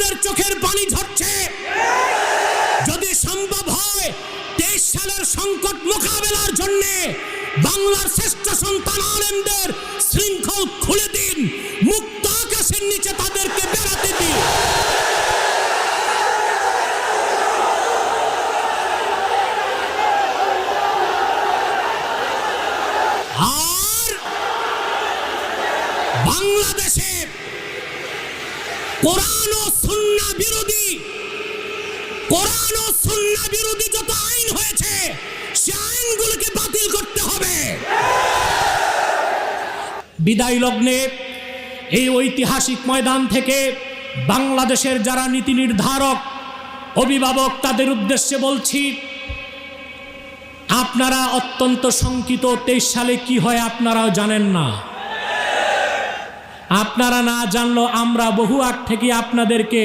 আপনাদের চোখের পানি ঝরছে। যদি সম্ভব হয় 23 সালের সংকট মোকাবেলার জন্য বাংলার শ্রেষ্ঠ সন্তান আলেমদের শৃঙ্খল খুলে দিন, মুক্ত আকাশের নিচে তাদেরকে বেড়াতে দিন। আর বাংলাদেশে কোরআন ও সুন্নাহ বিরোধী যত আইন হয়েছে সে আইনগুলোকে বাতিল করতে হবে। বিদায় লগ্নে এই ঐতিহাসিক ময়দান থেকে বাংলাদেশের যারা নীতি নির্ধারক, অভিভাবক, তাদের উদ্দেশ্যে বলছি, আপনারা অত্যন্ত শঙ্কিত। 23 সালে কি হয় আপনারাও জানেন না। আপনারা না জানলেও আমরা বহু আগ থেকে আপনাদেরকে